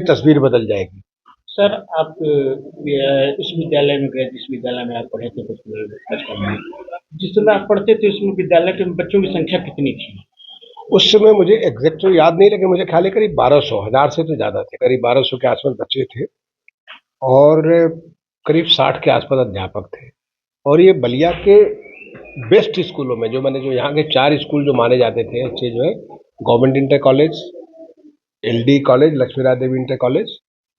तस्वीर बदल जाएगी। सर, आप इस विद्यालय में गए, जिस विद्यालय में आप पढ़े थे बचपन में, जिस समय आप पढ़ते थे उसमें विद्यालय के बच्चों की संख्या कितनी थी? उस समय मुझे एग्जैक्ट तो याद नहीं, लेकिन मुझे ख्याल है करीब 1200, 1000 से तो ज़्यादा थे, करीब 1200 के आसपास बच्चे थे और करीब 60 के आसपास अध्यापक थे। और ये बलिया के बेस्ट स्कूलों में जो यहाँ के 4 स्कूल जो माने जाते थे अच्छे, जो है government inter college, LD college, Laxmiraj Devi inter college,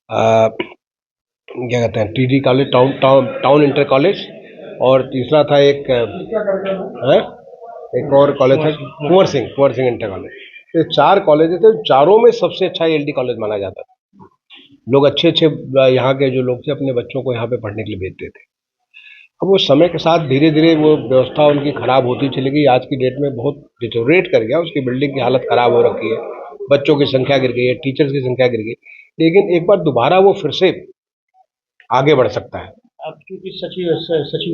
क्या कहते हैं TD college, town inter college, और तीसरा था एक और कॉलेज था कुंवर सिंह इंटर कॉलेज। ये 4 कॉलेज थे, चारों में सबसे अच्छा एलडी कॉलेज माना जाता था। लोग अच्छे यहाँ के जो लोग थे अपने बच्चों को यहाँ पे पढ़ने के लिए भेजते थे। अब वो समय के साथ धीरे धीरे वो व्यवस्था उनकी खराब होती चली गई। आज की डेट में बहुत डिटोरेट कर गया, उसकी बिल्डिंग की हालत खराब हो रखी है, बच्चों की संख्या गिर गई है, टीचर्स की संख्या गिर गई। लेकिन एक बार दोबारा वो फिर से आगे बढ़ सकता है। आप क्योंकि सचिव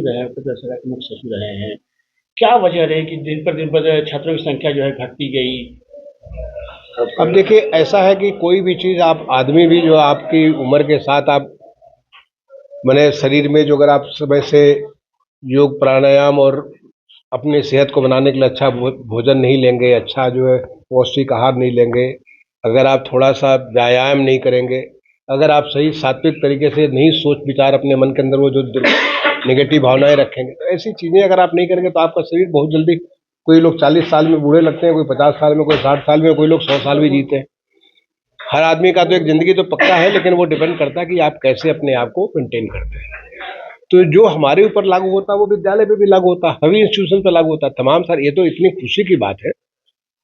रहे हैं, उत्तर सरकार के मुख्य सचिव रहे हैं, क्या वजह रही कि दिन पर छात्रों की संख्या जो है घटती गई? अब देखिए, ऐसा है कि कोई भी चीज़, आप आदमी भी जो आपकी उम्र के साथ आप मैंने शरीर में जो अगर आप समय से योग प्राणायाम और अपनी सेहत को बनाने के लिए अच्छा भोजन नहीं लेंगे, अच्छा जो है पौष्टिक आहार नहीं लेंगे, अगर आप थोड़ा सा व्यायाम नहीं करेंगे, अगर आप सही सात्विक तरीके से नहीं सोच विचार अपने मन के अंदर वो जो नेगेटिव भावनाएं रखेंगे, तो ऐसी चीज़ें अगर आप नहीं करेंगे तो आपका शरीर बहुत जल्दी, कोई लोग 40 साल में बूढ़े लगते हैं, कोई 50 साल में, कोई 60 साल में, कोई लोग 100 साल भी जीते हैं। हर आदमी का तो एक ज़िंदगी तो पक्का है, लेकिन वो डिपेंड करता है कि आप कैसे अपने आप को मेंटेन करते हैं। तो जो हमारे ऊपर लागू होता है वो विद्यालय पे भी लागू होता है, सभी इंस्टीट्यूशन पे लागू होता है तमाम। सर, ये तो इतनी खुशी की बात है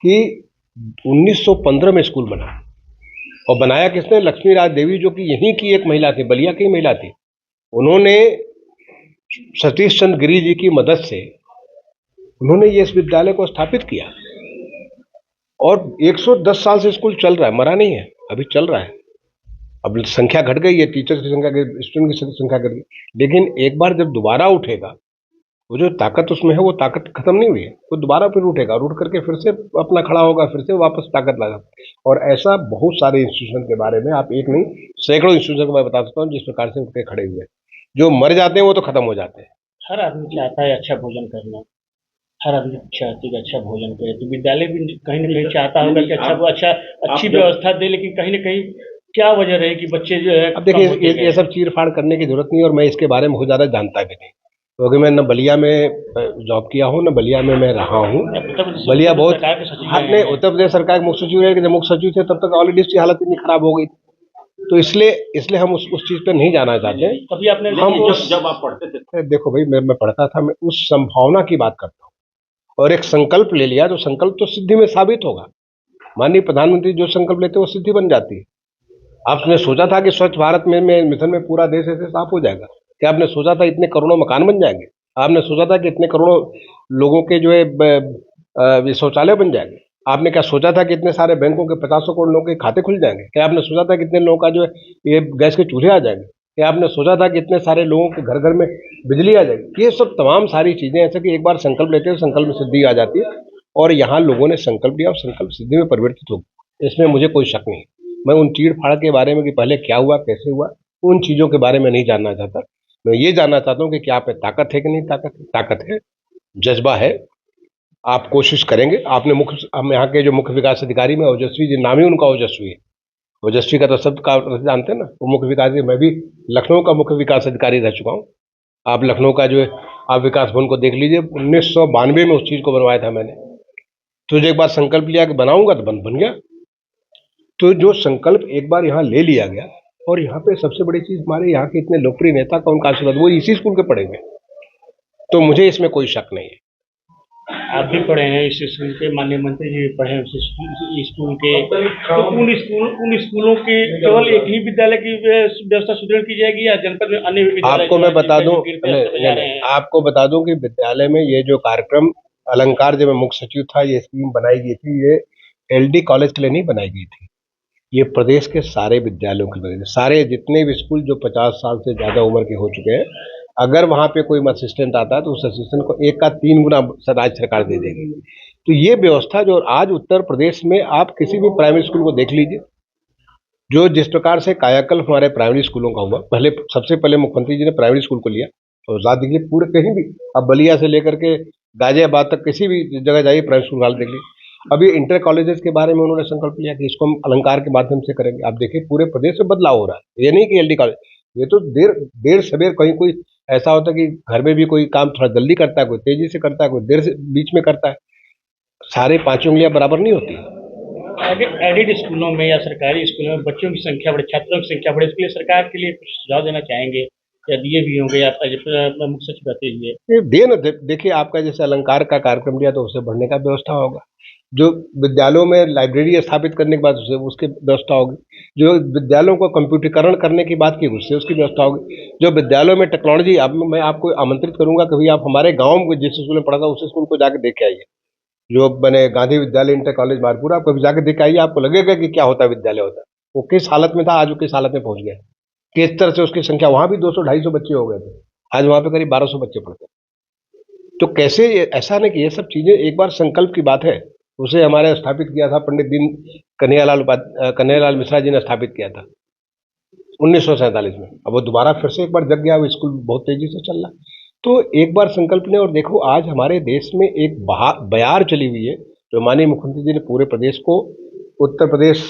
कि 1915 में स्कूल बना, और बनाया किसने? लक्ष्मीराज देवी, जो कि यहीं की एक महिला थी, बलिया की महिला थी। उन्होंने सतीश चंद्र गिरी जी की मदद से उन्होंने ये इस विद्यालय को स्थापित किया, और 110 साल से स्कूल चल रहा है, मरा नहीं है, अभी चल रहा है। अब संख्या घट गई है, टीचर्स की संख्या, स्टूडेंट की संख्या घट गई, लेकिन एक बार जब दोबारा उठेगा, वो जो ताकत उसमें है वो ताकत खत्म नहीं हुई है, वो दोबारा फिर उठेगा, उठ करके फिर से अपना खड़ा होगा, फिर से वापस ताकत लगा। और ऐसा बहुत सारे इंस्टीट्यूशन के बारे में, आप एक नहीं सैकड़ों इंस्टीट्यूशन को मैं बता सकता हूँ जिस प्रकार से उठ के खड़े हुए हैं। जो मर जाते हैं वो तो खत्म हो जाते हैं। हर आदमी चाहता है अच्छा भोजन करना, हर आदमी चाहती है अच्छा भोजन करे, तो विद्यालय भी कहीं न कहीं चाहता होगा कि अच्छी व्यवस्था दे, लेकिन कहीं न कहीं क्या वजह रही कि बच्चे जो है? अब देखिए, ये सब चीर-फाड़ करने की ज़रूरत नहीं है, और मैं इसके बारे में बहुत ज़्यादा जानता भी नहीं, क्योंकि मैं न बलिया में जॉब किया हूँ, न बलिया में मैं रहा हूँ। बलिया बहुत नहीं, उत्तर प्रदेश सरकार के मुख्य सचिव रहे, जब मुख्य सचिव थे तब तक ऑलरेडी इसकी हालत इतनी खराब हो गई, तो इसलिए हम उस चीज़ पे नहीं जाना चाहते। कभी आपने जब आप पढ़ते थे? देखो भाई, मैं पढ़ता था, मैं उस संभावना की बात करता हूँ, और एक संकल्प ले लिया, तो संकल्प तो सिद्धि में साबित होगा। माननीय प्रधानमंत्री जो संकल्प लेते हैं वो सिद्धि बन जाती है। आपने सोचा था कि स्वच्छ भारत में मिशन में पूरा देश ऐसे साफ हो जाएगा? क्या आपने सोचा था इतने करोड़ों मकान बन जाएंगे? आपने सोचा था कि इतने करोड़ों लोगों के जो है शौचालय बन जाएंगे? आपने क्या सोचा था कि इतने सारे बैंकों के 50 करोड़ लोगों के खाते खुल जाएंगे? क्या आपने सोचा था कि इतने लोगों का जो है ये गैस के चूल्हे आ जाएंगे? क्या आपने सोचा था कि इतने सारे लोगों के घर घर में बिजली आ जाएगी? ये सब तमाम सारी चीज़ें ऐसे कि एक बार संकल्प लेते हैं, संकल्प में सिद्धि आ जाती है, और यहाँ लोगों ने संकल्प लिया और संकल्प सिद्धि में परिवर्तित हो गया, इसमें मुझे कोई शक नहीं। मैं उन चीड़-फाड़ के बारे में कि पहले क्या हुआ, कैसे हुआ, उन चीज़ों के बारे में नहीं जानना चाहता। मैं ये जानना चाहता हूँ कि क्या आप में ताकत है कि नहीं ताकत है? ताकत है, जज़्बा है, आप कोशिश करेंगे। हम यहाँ के जो मुख्य विकास अधिकारी में ओजस्वी जी, नाम ही उनका ओजस्वी है। ओजस्वी का तो शब्द का जानते हैं ना, वो मुख्य विकास। मैं भी लखनऊ का मुख्य विकास अधिकारी रह चुका हूँ। आप लखनऊ का जो है आप विकास भवन को देख लीजिए, 1992 में उस चीज़ को बनवाया था मैंने। तो जो एक बार संकल्प लिया कि बनाऊँगा तो बन गया। तो जो संकल्प एक बार यहाँ ले लिया गया, और यहाँ पे सबसे बड़ी चीज़, हमारे यहाँ के इतने लोकप्रिय नेता का उनका आशीर्वाद, वो इसी स्कूल के पढ़े हुए, तो मुझे इसमें कोई शक नहीं है। आप भी पढ़े हैं इस स्कूल के, माननीय मंत्री जी भी पढ़े हैं उस स्कूल के, तो उन स्कूलों के केवल एक ही विद्यालय की व्यवस्था सुदृढ़ की जाएगी, या जनपद में अन्य विद्यालय? आपको मैं बता दूं, आपको बता दूं कि विद्यालय में ये जो कार्यक्रम अलंकार, जब मैं मुख्य सचिव था, ये स्कीम बनाई गई थी, ये एलडी कॉलेज के लिए नहीं बनाई गई थी, ये प्रदेश के सारे विद्यालयों के लिए, सारे जितने भी स्कूल जो 50 साल से ज़्यादा उम्र के हो चुके हैं, अगर वहाँ पे कोई असिस्टेंट आता है तो उस असिस्टेंट को 1 का 3 गुना राज्य सरकार दे देगी। तो ये व्यवस्था जो आज उत्तर प्रदेश में, आप किसी भी प्राइमरी स्कूल को देख लीजिए, जो जिस प्रकार से कायाकल्प हमारे प्राइमरी स्कूलों का हुआ, पहले सबसे पहले मुख्यमंत्री जी ने प्राइमरी स्कूल को लिया और साथ देखिए पूरे कहीं भी, अब बलिया से लेकर के गाजियाबाद तक किसी भी जगह जाइए प्राइमरी स्कूल हाल देख लीजिए। अभी इंटर कॉलेजेस के बारे में उन्होंने संकल्प लिया कि इसको हम अलंकार के माध्यम से करेंगे। आप देखिए पूरे प्रदेश में बदलाव हो रहा है, ये नहीं कि एलडी कॉलेज, ये तो देर देर सवेर कहीं कोई ऐसा होता है कि घर में भी कोई काम थोड़ा जल्दी करता है, कोई तेजी से करता है, कोई देर से बीच में करता है, सारे पांचों उंगलियां बराबर नहीं होती। एडेड स्कूलों में या सरकारी स्कूलों में बच्चों की संख्या बढ़े, छात्रों की संख्या बढ़े, इसके लिए सरकार के लिए कुछ सुझाव देना चाहेंगे या दिए भी होंगे या मुख्य सचिव कहते हुए? देखिए आपका जैसे अलंकार का कार्यक्रम लिया तो उससे बढ़ने का व्यवस्था होगा। जो विद्यालयों में लाइब्रेरी स्थापित करने के बाद उससे उसकी व्यवस्था होगी। जो विद्यालयों को कंप्यूटरीकरण करने की बात की उससे उसकी व्यवस्था होगी। जो विद्यालयों में टेक्नोलॉजी, अब मैं आपको आमंत्रित करूंगा कभी आप हमारे गांव में जिस स्कूल में पढ़ा था उस स्कूल को जाकर देख के आइए, जो बने गांधी विद्यालय इंटर कॉलेज मारपुर, आप कभी जाकर देख के आइए, आपको लगेगा कि क्या होता है विद्यालय होता है। वो किस हालत में था, आज वो किस हालत में पहुंच गया, किस तरह से उसकी संख्या, वहां भी 200-250 बच्चे हो गए थे, आज वहां पे करीब 1200 बच्चे पढ़ते हैं। तो कैसे ऐसा नहीं कि ये सब चीजें एक बार संकल्प की बात है, उसे हमारे स्थापित किया था पंडित दीन कन्हैयालाल मिश्रा जी ने स्थापित किया था 1947 में। अब वो दोबारा फिर से एक बार जग गया, वो स्कूल बहुत तेजी से चल रहा है। तो एक बार संकल्प लें और देखो आज हमारे देश में एक बयार चली हुई है, जो माननीय मुख्यमंत्री जी ने पूरे प्रदेश को उत्तर प्रदेश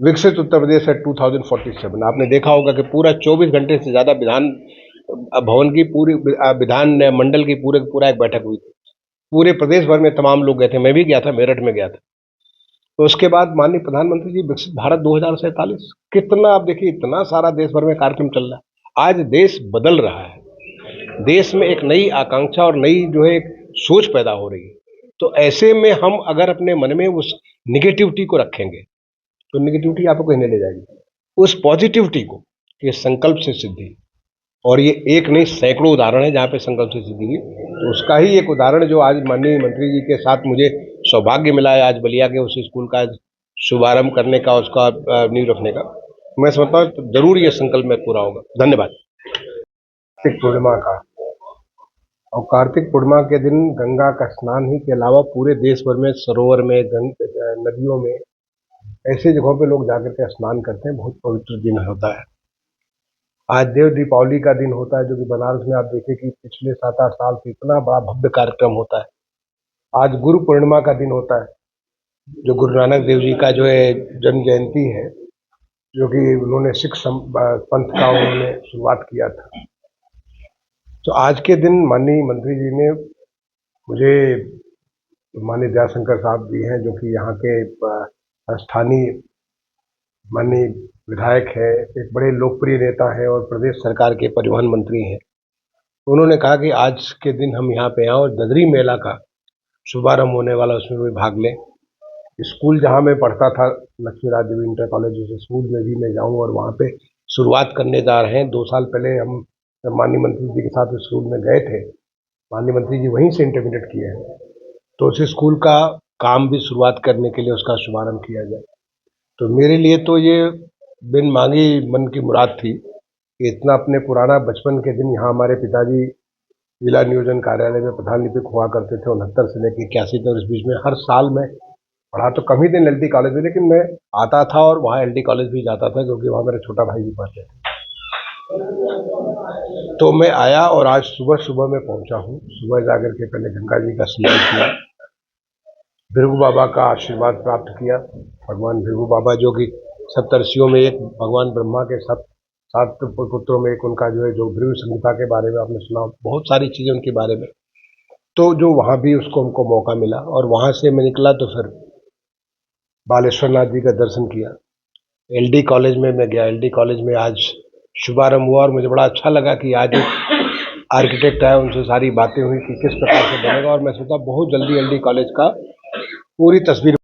विकसित उत्तर प्रदेश है 2047। आपने देखा होगा कि पूरा 24 घंटे से ज्यादा विधान भवन की पूरी विधान मंडल की पूरा एक बैठक हुई थी। पूरे प्रदेश भर में तमाम लोग गए थे, मैं भी गया था, मेरठ में गया था। तो उसके बाद माननीय प्रधानमंत्री जी विकसित भारत 2047, कितना आप देखिए इतना सारा देश भर में कार्यक्रम चल रहा है। आज देश बदल रहा है, देश में एक नई आकांक्षा और नई जो है एक सोच पैदा हो रही है। तो ऐसे में हम अगर अपने मन में उस निगेटिविटी को रखेंगे तो निगेटिविटी आपको कहीं नहीं ले जाएगी। उस पॉजिटिविटी को, ये संकल्प से सिद्धि, और ये एक नहीं सैकड़ों उदाहरण है जहाँ पे संकल्प से सिद्धि हुई। तो उसका ही एक उदाहरण जो आज माननीय मंत्री जी के साथ मुझे सौभाग्य मिला है आज बलिया के उस स्कूल का शुभारंभ करने का, उसका नींव रखने का, मैं समझता हूँ तो जरूर ये संकल्प में पूरा होगा। धन्यवाद। कार्तिक पूर्णिमा का, और कार्तिक पूर्णिमा के दिन गंगा का स्नान ही के अलावा पूरे देश भर में सरोवर में, नदियों में, ऐसी जगहों पे लोग जाकर के स्नान करते हैं। बहुत पवित्र दिन होता है। आज देव दीपावली का दिन होता है, जो कि बनारस में आप देखें कि पिछले 7-8 साल से इतना बड़ा भव्य कार्यक्रम होता है। आज गुरु पूर्णिमा का दिन होता है, जो गुरु नानक देव जी का जो है जन्म जयंती है, जो कि उन्होंने सिख पंथ का उन्होंने शुरुआत किया था। तो आज के दिन माननीय मंत्री जी ने मुझे, माननीय दयाशंकर साहब जी हैं जो कि यहाँ के स्थानीय माननीय विधायक है, एक बड़े लोकप्रिय नेता है और प्रदेश सरकार के परिवहन मंत्री हैं, उन्होंने कहा कि आज के दिन हम यहाँ पे आए और ददरी मेला का शुभारंभ होने वाला, उसमें भी भाग लें। स्कूल जहाँ मैं पढ़ता था लक्ष्मीराज देवी इंटर कॉलेज, उस स्कूल में भी मैं जाऊँ और वहाँ पे शुरुआत करने जा रहे हैं। 2 साल पहले हम माननीय मंत्री जी के साथ उस स्कूल में गए थे, माननीय मंत्री जी वहीं से इंटरमीडिएट किए हैं, तो उस स्कूल का काम भी शुरुआत करने के लिए उसका शुभारंभ किया जाए। तो मेरे लिए तो ये बिन मांगी मन की मुराद थी कि इतना अपने पुराना बचपन के दिन, यहाँ हमारे पिताजी जिला नियोजन कार्यालय में प्रधान लिपिक हुआ करते थे 69 से लेकर 81 तक। इस बीच में हर साल में पढ़ा तो कम ही दिन एलडी कॉलेज में, लेकिन मैं आता था और वहाँ एलडी कॉलेज भी जाता था क्योंकि वहाँ मेरा छोटा भाई भी पढ़ते थे। तो मैं आया और आज सुबह मैं पहुंचा हूँ। सुबह जाकर के पहले गंगा जी का स्नान किया, भृगु बाबा का आशीर्वाद प्राप्त किया। भगवान भृगु बाबा जो कि सप्तर्षियों में एक, भगवान ब्रह्मा के 7 पुत्रों में एक उनका जो है, जो भृगु संहिता के बारे में आपने सुना, बहुत सारी चीज़ें उनके बारे में। तो जो वहाँ भी उसको हमको मौका मिला और वहाँ से मैं निकला तो फिर बालेश्वर नाथ जी का दर्शन किया। एलडी कॉलेज में मैं गया, एलडी कॉलेज में आज शुभारंभ हुआ और मुझे बड़ा अच्छा लगा कि आज आर्किटेक्ट आए, उनसे सारी बातें हुई कि किस प्रकार से बनेगा, और मैं सोचा बहुत जल्दी एलडी कॉलेज का पूरी तस्वीर